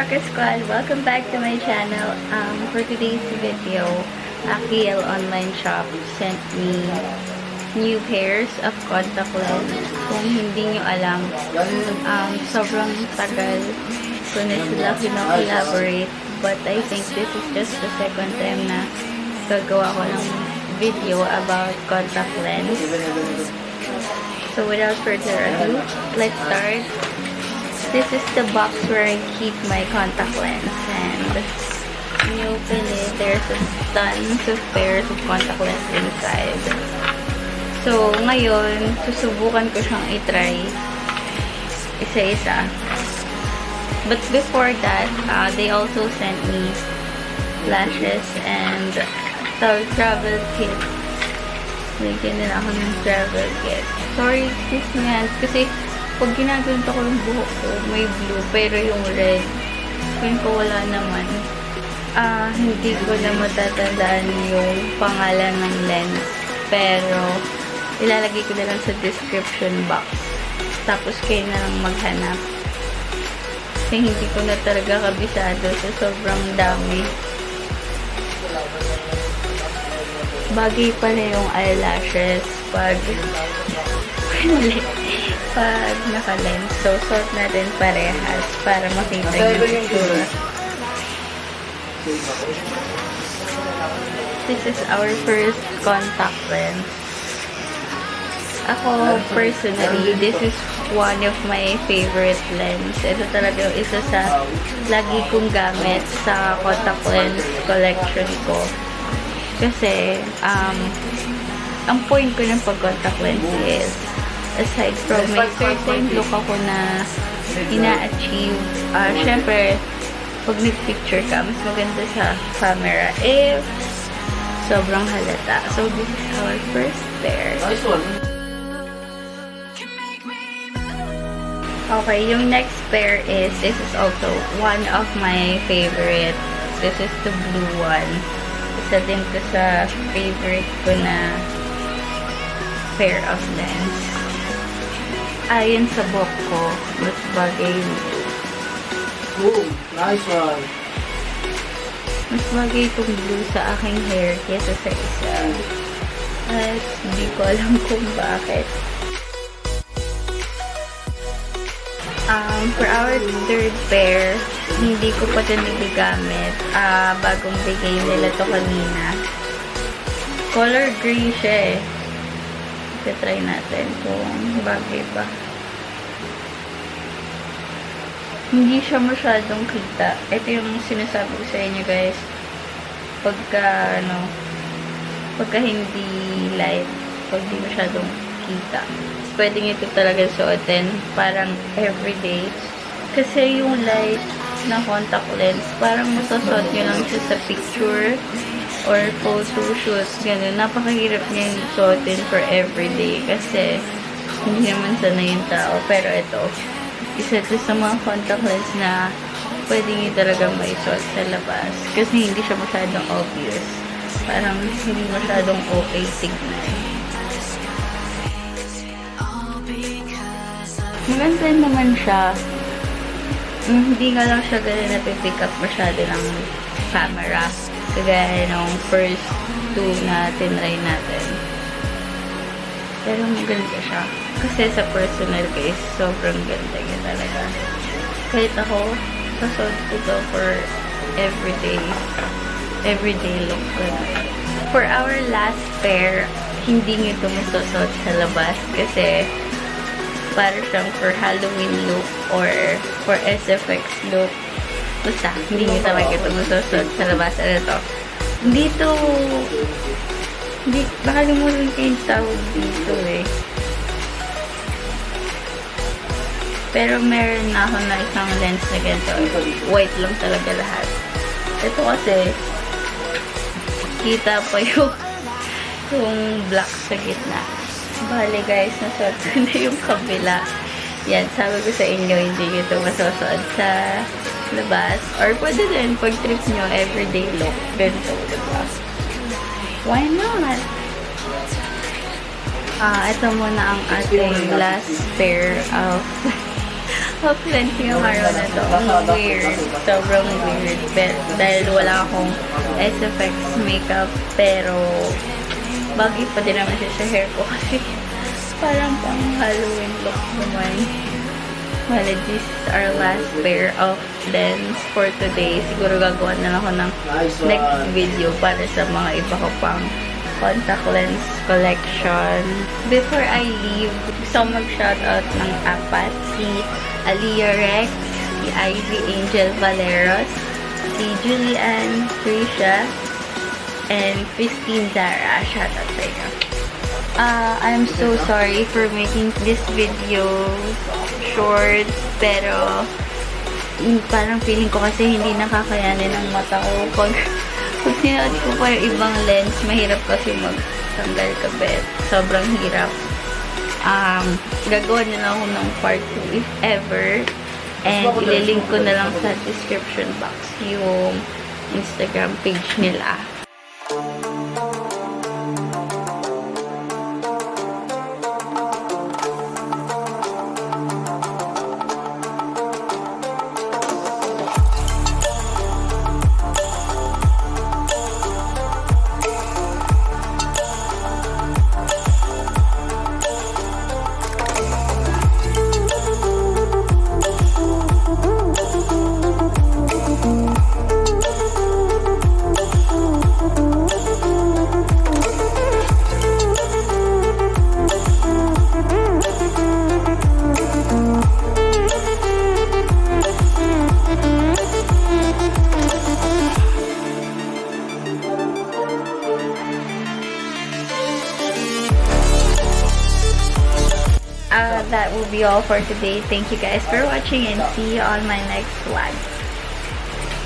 Rocket Squad! Welcome back to my channel. For today's video, Akiel Online Shop sent me new pairs of contact lens. Kung hindi nyo alam, sobrang tagal ko na sila collaborate, but I think this is just the second time na gagawa ko ng video about contact lens. So without further ado, let's start. This is the box where I keep my contact lens, and when you open it, there's a tons of pairs of contact lens inside. So ngayon, susubukan ko siyang i-try isa-isa. But before that, they also sent me lashes and travel kit. Bigyan nila ako ng travel kit. Sorry, excuse me yan. Kasi pag ginaganto ko yung buhok ko, may blue, pero yung red, yun ko wala naman. Hindi ko na matatandaan yung pangalan ng lens. Pero, ilalagay ko na lang sa description box. Tapos, kayo na lang maghanap. Kasi hindi ko na talaga kabisado sa sobrang dami. Bagay pala yung eyelashes pag naka-lens. So, sort natin parehas para makita yung itsura. This is our first contact lens. Ako, personally, this is one of my favorite lens. Ito talaga yung isa sa lagi kong gamit sa contact lens collection ko. Kasi, ang point ko ng pag-contact lens is, aside from may certain look ako na ina-achieve, syempre, pag nag-picture ka, mas maganda sa camera if sobrang halata. So, this is our first pair. Okay, yung next pair is, this is also one of my favorite. This is the blue one. Isa din ko sa favorite ko na pair of lens. Ayon sa buhok ko, mas bagay yung blue. Ooh, nice one. Mas bagay itong blue sa aking hair kesa sa isa. At hindi ko alam kung bakit. For our third pair, hindi ko pa ito niligamit. Bagong bigay nila to kanina. Color gray siya eh. Try natin kung bagay ba. Hindi siya masyadong kita. Ito yung sinasabi ko sa inyo guys. Pagka hindi light, pag di masyadong kita, pwedeng ito talaga suotin parang everyday. Kasi yung light na contact lens, parang masasot nyo lang siya sa picture or photo shoot, gano'n. Napakahirap niya yung suotin for everyday kasi hindi naman sanay yung tao. Pero ito, isa ito sa mga contact lens na pwede nyo talagang maisuot sa labas kasi hindi siya masyadong obvious. Parang hindi masyadong okay tignan. Maganda naman siya. Hindi nga lang siya gano'n napipick up masyado ng camera. Kagaya nung first two na tinry natin. Pero maganda siya. Kasi sa personal case, sobrang ganda niya talaga. Kahit ako, kasod ko to for everyday look. For our last pair, hindi nyo ito masusot sa labas kasi para siyang for Halloween look or for SFX look. Basta, hindi nyo talaga ito masusot sa labas. Ano to? Baka lumulan kayo yung tawag dito eh. Pero meron na ako na isang lens na ganito. White lang talaga lahat. Ito kasi, kita pa yung black sa gitna. Bale guys, nasuot ko na yung kabila. Yan, sabi ko sa inyo, hindi nyo ito masusuot sa labas. Or pwede din, pag trip nyo, everyday look. Ganito, diba? Why not? Ito muna ang ating last pair of Top lens yung araw na to. Ang weird. Sobrang weird. Dahil wala akong SFX makeup. Pero, bagay pa din naman siya sa hair ko kasi parang pang Halloween look naman. Well, this is our last pair of lens for today. Siguro gagawa na lang ako ng next video para sa mga iba ko pang contact lens collection. Before I leave, gusto ko mag-shoutout ng apat. Si Alia Rex, si Ivy Angel Valeros, si Julian Krisha, and Christine Zara. Shoutout sa inyo. I'm so sorry for making this video short, pero parang feeling ko kasi hindi nakakayanin ng mata ko. Pag sinuot ko pa yung ibang lens, mahirap kasi magtanggal kabit. Sobrang hirap. Gagawa na lang ako ng part 2 if ever. And ililink ko na lang sa description box yung Instagram page nila. That will be all for today. Thank you guys for watching and see you on my next vlog.